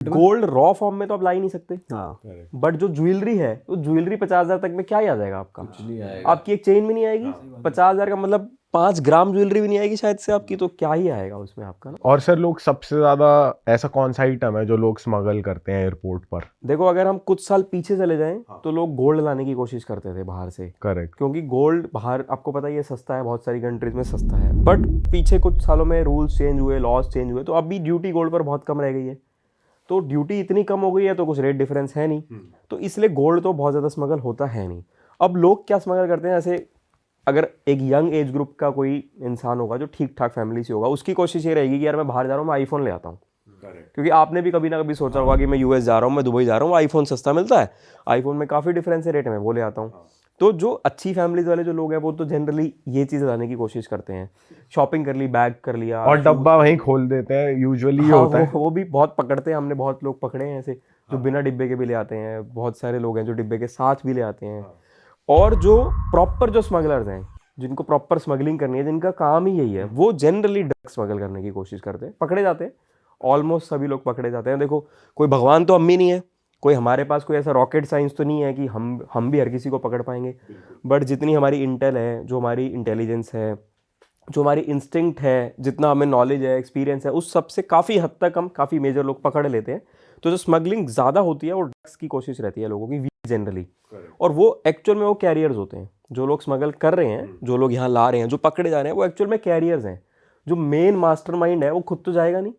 Gold raw form में तो आप ला ही नहीं सकते। हाँ, बट जो ज्वेलरी है वो ज्वेलरी 50,000 तक में क्या ही आ जाएगा आपका? कुछ नहीं आएगा। आपकी एक चेन भी नहीं आएगी। 50,000 का मतलब 5 ग्राम ज्वेलरी भी नहीं आएगी शायद से आपकी, तो क्या ही आएगा उसमें आपका ना। और सर लोग सबसे ज्यादा ऐसा कौन सा आइटम है जो लोग स्मगल करते हैं एयरपोर्ट पर? देखो अगर हम कुछ साल पीछे चले जाएं तो लोग गोल्ड लाने की कोशिश करते थे बाहर से, करेक्ट। क्योंकि गोल्ड बाहर आपको पता ही है सस्ता है, बहुत सारी कंट्रीज में सस्ता है। बट पीछे कुछ सालों में रूल्स चेंज हुए, लॉज चेंज हुए, तो अभी ड्यूटी गोल्ड पर बहुत कम रह गई है। तो ड्यूटी इतनी कम हो गई है तो कुछ रेट डिफरेंस है नहीं, तो इसलिए गोल्ड तो बहुत ज़्यादा स्मगल होता है नहीं। अब लोग क्या स्मगल करते हैं, ऐसे अगर एक यंग एज ग्रुप का कोई इंसान होगा जो ठीक ठाक फैमिली से होगा, उसकी कोशिश ये रहेगी कि यार मैं बाहर जा रहा हूँ, मैं आईफोन ले आता हूँ। क्योंकि आपने भी कभी ना कभी सोचा होगा कि मैं यूएस जा रहा हूँ, मैं दुबई जा रहा हूँ, आईफोन सस्ता मिलता है, आईफोन में काफ़ी डिफरेंस है रेट में, वो ले आता हूँ। तो जो अच्छी फैमिलीज वाले जो लोग हैं वो तो जनरली ये चीज़ लाने की कोशिश करते हैं। शॉपिंग कर ली, बैग कर लिया, और डब्बा वहीं खोल देते हैं, यूजुअली ये हाँ, होता है। वो भी बहुत पकड़ते हैं, हमने बहुत लोग पकड़े हैं ऐसे जो बिना डिब्बे के भी ले आते हैं। बहुत सारे लोग हैं जो डिब्बे के साथ भी ले आते हैं। और जो प्रॉपर जो स्मगलर्स हैं, जिनको प्रॉपर स्मगलिंग करनी है, जिनका काम ही यही है, वो जनरली ड्रग स्मगल करने की कोशिश करते हैं, पकड़े जाते हैं। ऑलमोस्ट सभी लोग पकड़े जाते हैं। देखो कोई भगवान तो हम भी नहीं है, कोई हमारे पास कोई ऐसा रॉकेट साइंस तो नहीं है कि हम भी हर किसी को पकड़ पाएंगे। बट जितनी हमारी इंटेल है, जो हमारी इंटेलिजेंस है, जो हमारी इंस्टिंक्ट है, जितना हमें नॉलेज है, एक्सपीरियंस है, उस सब से काफ़ी हद तक हम काफ़ी मेजर लोग पकड़ लेते हैं। तो जो स्मगलिंग ज़्यादा होती है वो ड्रग्स की कोशिश रहती है लोगों की जनरली, और वो एक्चुअल में वो कैरियर्स होते हैं। जो लोग स्मगल कर रहे हैं, जो लोग यहाँ ला रहे हैं, जो पकड़े जा रहे हैं, वो एक्चुअल में कैरियर्स हैं। जो मेन मास्टरमाइंड है वो खुद तो जाएगा नहीं,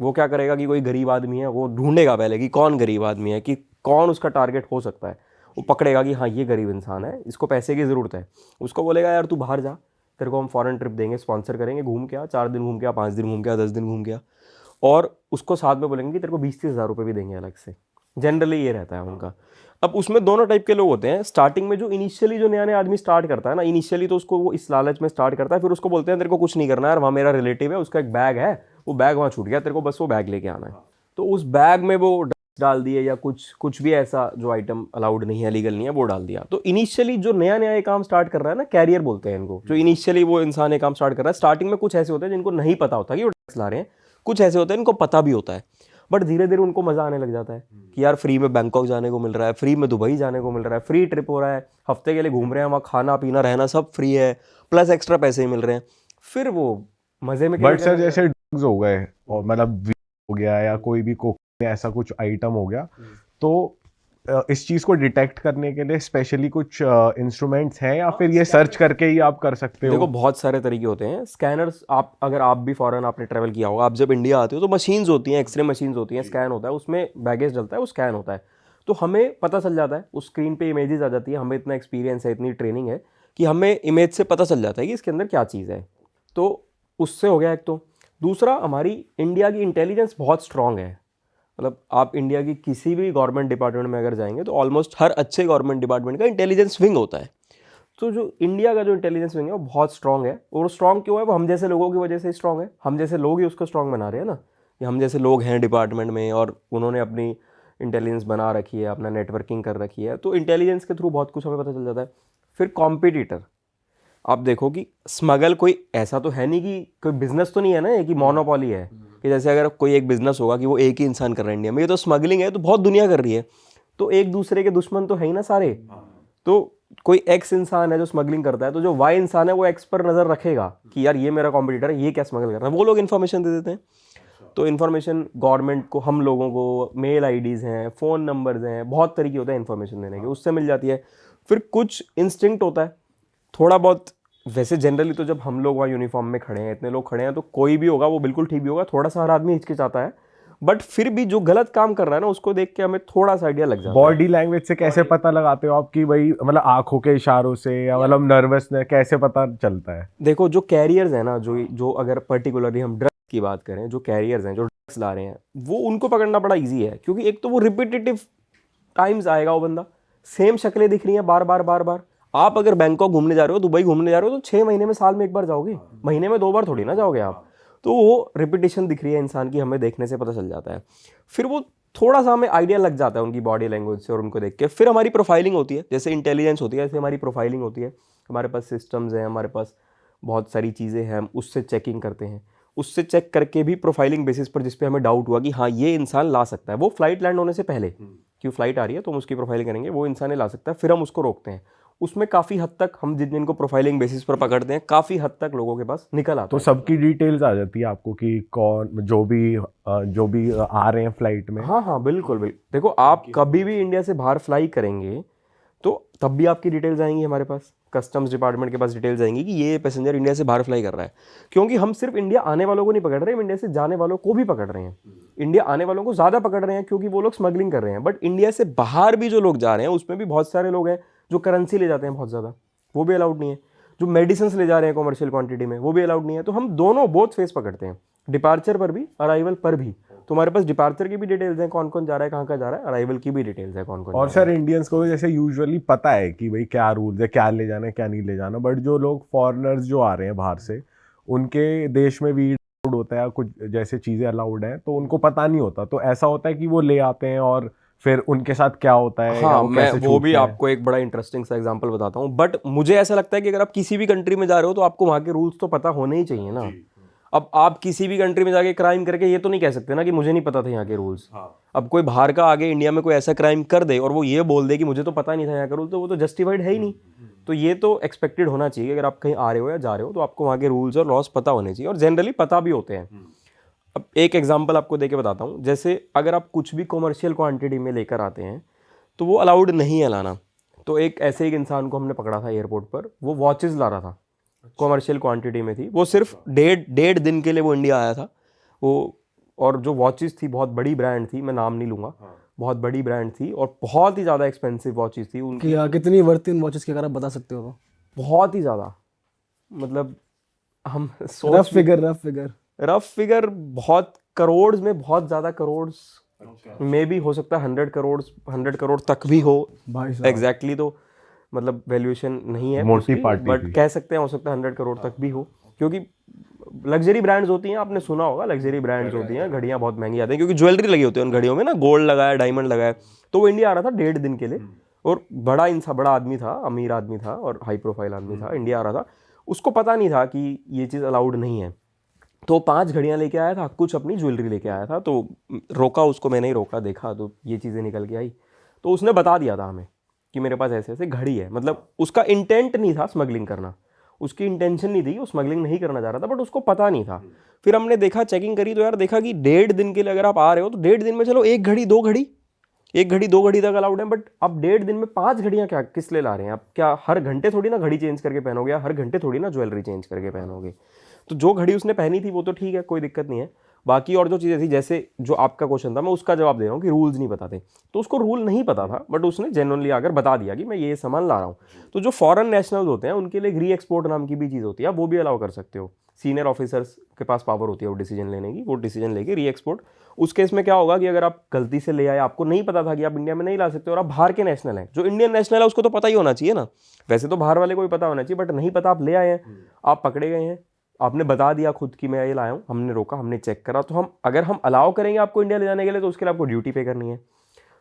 वो क्या करेगा कि कोई गरीब आदमी है, वो ढूंढेगा पहले कि कौन गरीब आदमी है, कि कौन उसका टारगेट हो सकता है। वो पकड़ेगा कि हाँ ये गरीब इंसान है, इसको पैसे की ज़रूरत है, उसको बोलेगा यार तू बाहर जा, तेरे को हम फॉरेन ट्रिप देंगे, स्पॉन्सर करेंगे, घूम के आ, 4 दिन घूम के आ, 5 दिन घूम के आ, 10 दिन घूम के आ। और उसको साथ में बोलेंगे कि तेरे को 20-30 हज़ार रुपये भी देंगे अलग से। जनरली ये रहता है उनका। अब उसमें दोनों टाइप के लोग होते हैं। स्टार्टिंग में जो इनिशियली जो नया नया आदमी स्टार्ट करता है ना, इनिशियली तो उसको वो इस लालच में स्टार्ट करता है, फिर उसको बोलते हैं तेरे को कुछ नहीं करना है यार, वहाँ मेरा रिलेटिव है, उसका एक बैग है, वो बैग वहाँ छूट गया, तेरे को बस वो बैग लेके आना है। तो उस बैग में वो डाल दिए या कुछ भी ऐसा जो आइटम अलाउड नहीं है, लीगल नहीं है, वो डाल दिया। तो इनिशियली जो नया नया ये काम स्टार्ट कर रहा है ना, कैरियर बोलते हैं इनको, जो इनिशियली वो इंसान ये काम स्टार्ट कर रहा है, स्टार्टिंग में कुछ ऐसे होते हैं जिनको नहीं पता होता कि वो ड्रग्स ला रहे हैं, कुछ ऐसे होते हैं इनको पता भी होता है, बट धीरे धीरे उनको मजा आने लग जाता है कि यार फ्री में बैंकॉक जाने को मिल रहा है, फ्री में दुबई जाने को मिल रहा है, फ्री ट्रिप हो रहा है, हफ्ते के लिए घूम रहे हैं, वहाँ खाना पीना रहना सब फ्री है, प्लस एक्स्ट्रा पैसे ही मिल रहे हैं, फिर वो मजे में। बट सर जैसे ड्रग्स हो गए और मतलब वीड हो गया या कोई भी कोकेन ऐसा कुछ आइटम हो गया, तो इस चीज को डिटेक्ट करने के लिए स्पेशली कुछ इंस्ट्रूमेंट्स हैं या फिर ये सर्च करके ही आप कर सकते हो? देखो बहुत सारे तरीके होते हैं स्कैनर्स। अगर आप भी फॉरेन आपने ट्रैवल किया होगा, आप जब इंडिया आते हो तो मशीन्स होती हैं, एक्सरे मशीन्स होती हैं, स्कैन होता है, उसमें बैगेज डलता है, वो स्कैन होता है, तो हमें पता चल जाता है, उस स्क्रीन पे इमेजेस आ जाती है, हमें इतना एक्सपीरियंस है, इतनी ट्रेनिंग है कि हमें इमेज से पता चल जाता है कि इसके अंदर क्या चीज़ है। तो उससे हो गया एक। तो दूसरा, हमारी इंडिया की इंटेलिजेंस बहुत स्ट्रांग है। मतलब आप इंडिया की किसी भी गवर्नमेंट डिपार्टमेंट में अगर जाएंगे तो ऑलमोस्ट हर अच्छे गवर्नमेंट डिपार्टमेंट का इंटेलिजेंस विंग होता है। तो जो इंडिया का जो इंटेलिजेंस विंग है वो बहुत स्ट्रांग है, और स्ट्रांग क्यों है? वो हम जैसे लोगों की वजह से स्ट्रांग है, हम जैसे लोग ही उसको स्ट्रांग बना रहे हैं ना, कि हम जैसे लोग हैं डिपार्टमेंट में और उन्होंने अपनी इंटेलिजेंस बना रखी है, अपना नेटवर्किंग कर रखी है, तो इंटेलिजेंस के थ्रू बहुत कुछ हमें पता चल जाता है। फिर कॉम्पिटिटर, आप देखो कि स्मगल कोई ऐसा तो है नहीं कि कोई बिजनेस तो नहीं है ना, कि मोनोपोली है, कि जैसे अगर कोई एक बिजनेस होगा कि वो एक ही इंसान कर रहा है इंडिया में, ये तो स्मगलिंग है तो बहुत दुनिया कर रही है, तो एक दूसरे के दुश्मन तो है ही ना सारे। तो कोई एक्स इंसान है जो स्मगलिंग करता है, तो जो वाई इंसान है वो एक्स पर नज़र रखेगा कि यार ये मेरा कॉम्पिटिटर है, ये क्या स्मगल कर रहा है, वो लोग इन्फॉर्मेशन दे देते हैं। तो इन्फॉर्मेशन गवर्नमेंट को, हम लोगों को मेल आईडीज़ हैं, फ़ोन नंबर्स हैं, बहुत तरीके होते हैं इन्फॉर्मेशन देने के, उससे मिल जाती है। फिर कुछ इंस्टिंक्ट होता है थोड़ा बहुत। वैसे जनरली तो जब हम लोग वहाँ यूनिफॉर्म में खड़े हैं, इतने लोग खड़े हैं, तो कोई भी होगा वो बिल्कुल ठीक भी होगा, थोड़ा सा हर आदमी हिचकिचाता है, बट फिर भी जो गलत काम कर रहा है ना उसको देख के हमें थोड़ा सा आइडिया लग जाता है। बॉडी लैंग्वेज से कैसे पता लगाते हो आप कि भाई, मतलब आंखों के इशारों से या मतलब नर्वसनेस, कैसे पता चलता है? देखो जो कैरियर्स हैं ना, जो अगर पर्टिकुलरली हम ड्रग्स की बात करें, जो कैरियर्स हैं जो ड्रग्स ला रहे हैं, वो उनको पकड़ना बड़ा ईजी है, क्योंकि एक तो वो रिपीटेटिव टाइम्स आएगा, वो बंदा सेम शक्लें दिख रही हैं बार बार बार बार। आप अगर बैंकॉक घूमने जा रहे हो, दुबई घूमने जा रहे हो, तो 6 महीने में, साल में एक बार जाओगे, महीने में 2 बार थोड़ी ना जाओगे आप। तो वो रिपीटेशन दिख रही है इंसान की, हमें देखने से पता चल जाता है। फिर वो थोड़ा सा हमें आइडिया लग जाता है उनकी बॉडी लैंग्वेज से और उनको देख के। फिर हमारी प्रोफाइलिंग होती है, जैसे इंटेलिजेंस होती है ऐसे हमारी प्रोफाइलिंग होती है। हमारे पास सिस्टम्स हैं, हमारे पास बहुत सारी चीज़ें हैं, हम उससे चेकिंग करते हैं। उससे चेक करके भी प्रोफाइलिंग बेसिस पर जिस पे हमें डाउट हुआ कि हाँ ये इंसान ला सकता है, वो फ्लाइट लैंड होने से पहले कि फ्लाइट आ रही है तो हम उसकी प्रोफाइलिंग करेंगे, वो इंसान ही ला सकता है, फिर हम उसको रोकते हैं। उसमें काफ़ी हद तक हम जिन जिनको प्रोफाइलिंग बेसिस पर पकड़ते हैं काफ़ी हद तक लोगों के पास निकल आता तो है। सबकी डिटेल्स आ जाती है आपको कि कौन जो भी आ रहे हैं फ्लाइट में? हाँ हाँ बिल्कुल बिल्कुल। देखो आप कभी भी इंडिया से बाहर फ्लाई करेंगे तो तब भी आपकी डिटेल्स आएंगी हमारे पास, कस्टम्स डिपार्टमेंट के पास डिटेल्स आएंगी कि ये पैसेंजर इंडिया से बाहर फ्लाई कर रहा है। क्योंकि हम सिर्फ इंडिया आने वालों को नहीं पकड़ रहे, हम इंडिया से जाने वालों को भी पकड़ रहे हैं। इंडिया आने वालों को ज़्यादा पकड़ रहे हैं क्योंकि वो लोग स्मगलिंग कर रहे हैं, बट इंडिया से बाहर भी जो लोग जा रहे हैं उसमें भी बहुत सारे लोग हैं जो करेंसी ले जाते हैं बहुत ज़्यादा, वो भी अलाउड नहीं है। जो मेडिसिन ले जा रहे हैं कॉमर्शियल क्वांटिटी में, वो भी अलाउड नहीं है। तो हम दोनों बोथ फेस पकड़ते हैं, डिपार्चर पर भी, अराइवल पर भी। तुम्हारे पास डिपार्चर की भी डिटेल्स हैं, कौन कौन जा रहा है, कहाँ जा रहा है, अराइवल की भी डिटेल्स है, कौन कौन और जा रहा सर इंडियंस को जैसे यूजुअली पता है कि भाई क्या रूल्स है, क्या ले जाना है क्या नहीं ले जाना, बट जो लोग फॉरेनर्स जो आ रहे हैं बाहर से, उनके देश में वीड अलाउड होता है, कुछ जैसे चीज़ें अलाउड हैं, तो उनको पता नहीं होता। तो ऐसा होता है कि वो ले आते हैं और फिर उनके साथ क्या होता है, या हाँ, वो मैं कैसे वो भी छूटते हैं? आपको एक बड़ा इंटरेस्टिंग सा एग्जांपल बताता हूँ। बट मुझे ऐसा लगता है कि अगर आप किसी भी कंट्री में जा रहे हो तो आपको वहाँ के रूल्स तो पता होने ही चाहिए ना। अब आप किसी भी कंट्री में जाके क्राइम करके ये तो नहीं कह सकते ना कि मुझे नहीं पता था यहाँ के रूल्स। अब कोई बाहर का आगे इंडिया में कोई ऐसा क्राइम कर दे और वो ये बोल दे कि मुझे तो पता नहीं था यहाँ का रूल, तो वो तो जस्टिफाइड है ही नहीं। तो ये तो एक्सपेक्टेड होना चाहिए, अगर आप कहीं आ रहे हो या जा रहे हो तो आपको वहाँ के रूल्स और लॉस पता होने चाहिए, और जनरली पता भी होते हैं। अब एक एग्जांपल आपको देके बताता हूँ। जैसे अगर आप कुछ भी कॉमर्शियल क्वांटिटी में लेकर आते हैं तो वो अलाउड नहीं है लाना। तो एक ऐसे एक इंसान को हमने पकड़ा था एयरपोर्ट पर, वो वॉचेस ला रहा था, कॉमर्शियल क्वांटिटी में थी वो, सिर्फ डेढ़ दिन के लिए वो इंडिया आया था वो। और जो वॉचेस थी बहुत बड़ी ब्रांड थी, मैं नाम नहीं लूँगा, बहुत बड़ी ब्रांड थी और बहुत ही ज़्यादा एक्सपेंसिव वॉचेस थी उनकी। कितनी वर्थ इन वॉचेस की, अगर आप बता सकते हो तो? बहुत ही ज़्यादा, मतलब हम रफ फिगर बहुत करोड़ में, बहुत ज़्यादा करोड़ में भी हो सकता है, 100 करोड़ तक भी हो भाई साहब। एग्जैक्टली। तो मतलब वैल्यूएशन नहीं है मोटी पार्टी बट थी। कह सकते हैं हो सकता है 100 करोड़ तक भी हो, क्योंकि लग्जरी ब्रांड्स होती हैं, आपने सुना होगा, लग्जरी ब्रांड्स होती हैं, घड़ियां बहुत महंगी आती हैं क्योंकि ज्वेलरी लगी होती है उन घड़ियों में ना, गोल्ड लगाया, डायमंड लगाया। तो वो इंडिया आ रहा था डेढ़ दिन के लिए, और बड़ा इंसान, बड़ा आदमी था, अमीर आदमी था और हाई प्रोफाइल आदमी था, इंडिया आ रहा था। उसको पता नहीं था कि ये चीज़ अलाउड नहीं है। तो 5 घड़ियां लेके आया था, कुछ अपनी ज्वेलरी लेके आया था। तो रोका उसको, मैंने ही रोका, देखा तो ये चीज़ें निकल के आई। तो उसने बता दिया था हमें कि मेरे पास ऐसे ऐसे घड़ी है। मतलब उसका इंटेंट नहीं था स्मगलिंग करना, उसकी इंटेंशन नहीं थी, वो स्मगलिंग नहीं करना चाह रहा था, बट उसको पता नहीं था। फिर हमने देखा, चेकिंग करी तो यार देखा कि डेढ़ दिन के लिए अगर आप आ रहे हो तो डेढ़ दिन में चलो एक घड़ी दो घड़ी तक अलाउड है, बट अब डेढ़ दिन में 5 घड़ियां क्या किस लिए ला रहे हैं आप? क्या हर घंटे थोड़ी ना घड़ी चेंज करके पहनोगे, या हर घंटे थोड़ी ना ज्वेलरी चेंज करके पहनोगे? तो जो घड़ी उसने पहनी थी वो तो ठीक है, कोई दिक्कत नहीं है। बाकी और जो चीज़ें थी, जैसे जो आपका क्वेश्चन था, मैं उसका जवाब दे रहा हूँ कि रूल्स नहीं पता थे। तो उसको रूल नहीं पता था, बट उसने जेन्युइनली आकर बता दिया कि मैं ये सामान ला रहा हूँ। तो जो फॉरेन नेशनल्स होते हैं उनके लिए री एक्सपोर्ट नाम की भी चीज़ होती है, वो भी अलाउ कर सकते हो। सीनियर ऑफिसर्स के पास पावर होती है वो डिसीजन लेने की, वो डिसीजन लेके री एक्सपोर्ट। उस केस में क्या होगा कि अगर आप गलती से ले आए, आपको नहीं पता था कि आप इंडिया में नहीं ला सकते और आप बाहर के नेशनल हैं, जो इंडियन नेशनल है उसको तो पता ही होना चाहिए ना, वैसे तो बाहर वाले को भी पता होना चाहिए, बट नहीं पता, आप ले आए हैं, आप पकड़े गए हैं, आपने बता दिया खुद कि मैं ये लाया हूँ, हमने रोका, हमने चेक करा, तो हम अगर हम अलाउ करेंगे आपको इंडिया ले जाने के लिए तो उसके लिए आपको ड्यूटी पे करनी है।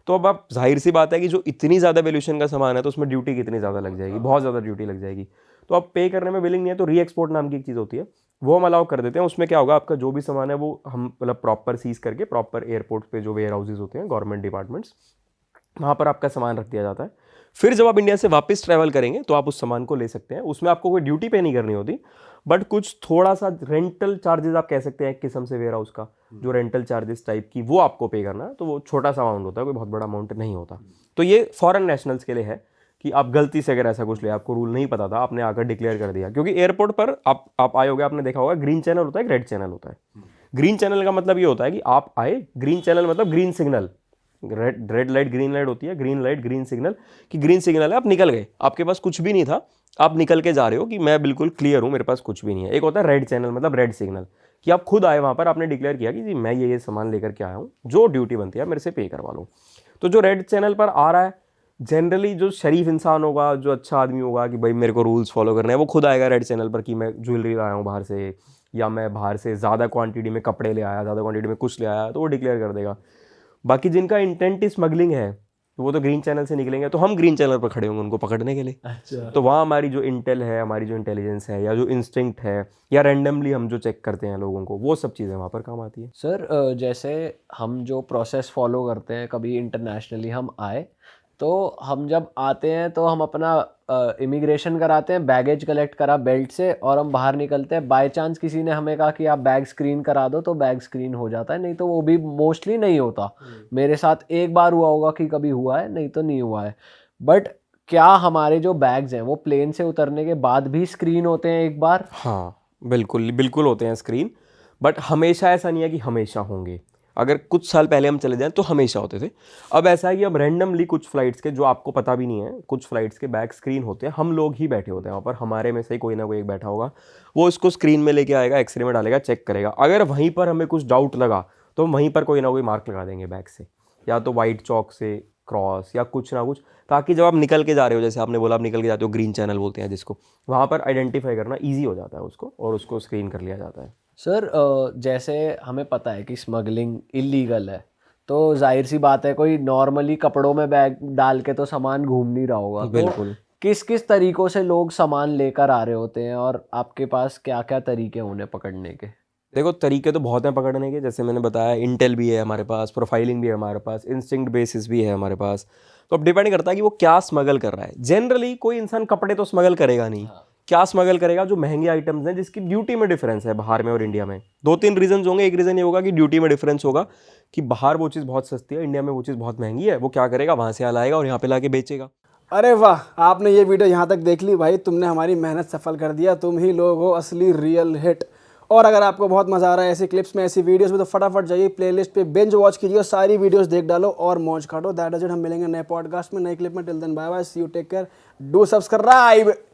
तो अब आप, जाहिर सी बात है कि जो इतनी ज़्यादा वैल्यूएशन का सामान है तो उसमें ड्यूटी कितनी ज़्यादा लग जाएगी, बहुत ज़्यादा ड्यूटी लग जाएगी। तो आप पे करने में विलिंग नहीं है, तो री एक्सपोर्ट नाम की एक चीज़ होती है, वो हम अलाउ कर देते हैं। उसमें क्या होगा, आपका जो भी सामान है वो हम मतलब प्रॉपर सीज करके, प्रॉपर एयरपोर्ट पे जो वेयर हाउसेज होते हैं गवर्नमेंट डिपार्टमेंट्स, वहाँ पर आपका सामान रख दिया जाता है। फिर जब आप इंडिया से वापस ट्रैवल करेंगे तो आप उस सामान को ले सकते हैं, उसमें आपको कोई ड्यूटी पे नहीं करनी होती, बट कुछ थोड़ा सा रेंटल चार्जेस आप कह सकते हैं एक किस्म से वेयर हाउस का, जो रेंटल चार्जेस टाइप की, वो आपको पे करना है। तो वो छोटा सा अमाउंट होता है, कोई बहुत बड़ा अमाउंट नहीं होता। तो ये फॉरेन नेशनल्स के लिए है कि आप गलती से अगर ऐसा कुछ ले, आपको रूल नहीं पता था, आपने आकर डिक्लेयर कर दिया। क्योंकि एयरपोर्ट पर आप आए होगे, आपने देखा होगा ग्रीन चैनल होता है, एक रेड चैनल होता है। ग्रीन चैनल का मतलब ये होता है कि आप आए, ग्रीन चैनल मतलब green signal, red light green light होती है, ग्रीन लाइट ग्रीन सिग्नल, कि ग्रीन सिग्नल है, आप निकल गए, आपके पास कुछ भी नहीं था, आप निकल के जा रहे हो कि मैं बिल्कुल क्लियर हूँ, मेरे पास कुछ भी नहीं है। एक होता है रेड चैनल, मतलब रेड सिग्नल, कि आप खुद आए वहाँ पर, आपने डिक्लेयर किया कि जी मैं ये सामान लेकर के आया हूँ, जो ड्यूटी बनती है मेरे से पे करवा लो। तो जो रेड चैनल पर आ रहा है, जनरली जो शरीफ इंसान होगा, जो अच्छा आदमी होगा कि भाई मेरे को रूल्स फॉलो करने हैं, वो खुद आएगा रेड चैनल पर कि मैं ज्वेलरी लाया हूँ बाहर से, या मैं बाहर से ज़्यादा क्वांटिटी में कपड़े ले आया, ज़्यादा क्वांटिटी में कुछ ले आया, तो वो डिक्लेयर कर देगा। बाकी जिनका इंटेंट स्मगलिंग है तो वो तो ग्रीन चैनल से निकलेंगे, तो हम ग्रीन चैनल पर खड़े होंगे उनको पकड़ने के लिए। अच्छा। तो वहाँ हमारी जो इंटेल है, हमारी जो इंटेलिजेंस है, या जो इंस्टिंक्ट है, या रैंडमली हम जो चेक करते हैं लोगों को, वो सब चीज़ें वहाँ पर काम आती है। सर जैसे हम जो प्रोसेस फॉलो करते हैं, कभी इंटरनेशनली हम आए तो हम जब आते हैं तो हम अपना इमिग्रेशन कराते हैं, बैगेज कलेक्ट करा बेल्ट से, और हम बाहर निकलते हैं। बाय चांस किसी ने हमें कहा कि आप बैग स्क्रीन करा दो, तो बैग स्क्रीन हो जाता है, नहीं तो वो भी मोस्टली नहीं होता। मेरे साथ एक बार हुआ होगा कि कभी हुआ है, नहीं तो नहीं हुआ है। बट क्या हमारे जो बैग्स हैं वो प्लेन से उतरने के बाद भी स्क्रीन होते हैं एक बार? हाँ बिल्कुल बिल्कुल होते हैं स्क्रीन, बट हमेशा ऐसा नहीं है कि हमेशा होंगे। अगर कुछ साल पहले हम चले जाएं तो हमेशा होते थे। अब ऐसा है कि अब रैंडमली कुछ फ्लाइट्स के, जो आपको पता भी नहीं है, कुछ फ्लाइट्स के बैग स्क्रीन होते हैं। हम लोग ही बैठे होते हैं वहाँ पर, हमारे में से कोई ना कोई एक बैठा होगा, वो इसको स्क्रीन में लेके आएगा, एक्सरे में डालेगा, चेक करेगा। अगर वहीं पर हमें कुछ डाउट लगा तो वहीं पर कोई ना कोई मार्क लगा देंगे बैग से, या तो वाइट चॉक से क्रॉस या कुछ ना कुछ, ताकि जब आप निकल के जा रहे हो, जैसे आपने बोला आप निकल के जाते हो, ग्रीन चैनल बोलते हैं जिसको, वहाँ पर आइडेंटिफाई करना ईजी हो जाता है उसको, और उसको स्क्रीन कर लिया जाता है। सर जैसे हमें पता है कि स्मगलिंग इलीगल है, तो जाहिर सी बात है कोई नॉर्मली कपड़ों में बैग डाल के तो सामान घूम नहीं रहा होगा। बिल्कुल। तो किस किस तरीकों से लोग सामान लेकर आ रहे होते हैं, और आपके पास क्या क्या तरीके हैं उन्हें पकड़ने के? देखो तरीके तो बहुत हैं पकड़ने के, जैसे मैंने बताया इंटेल भी है हमारे पास, प्रोफाइलिंग भी है हमारे पास, इंस्टिंक्ट बेसिस भी है हमारे पास। तो अब डिपेंड करता है कि वो क्या स्मगल कर रहा है। जनरली कोई इंसान कपड़े तो स्मगल करेगा नहीं। क्या स्मगल करेगा? जो महंगे आइटम्स हैं, जिसकी ड्यूटी में डिफरेंस है बाहर में और इंडिया में। 2-3 रीजन होंगे। एक रीज़न ये होगा कि ड्यूटी में डिफरेंस होगा, कि बाहर वो चीज़ बहुत सस्ती है, इंडिया में वो चीज़ बहुत महंगी है। वो क्या करेगा, वहाँ से लाएगा और यहाँ पे लाके बेचेगा। अरे वाह, आपने ये वीडियो यहाँ तक देख ली भाई, तुमने हमारी मेहनत सफल कर दिया। तुम ही लोग हो असली रियल हिट। और अगर आपको बहुत मजा आ रहा है ऐसी क्लिप्स में, ऐसी वीडियोस में, तो फटाफट जाइए प्लेलिस्ट पे, बिंज वॉच कीजिए और सारी वीडियोस देख डालो और मौज काटो। That is it. हम मिलेंगे नए पॉडकास्ट में, नए क्लिप में। Till then bye bye, see you, take care, do subscribe.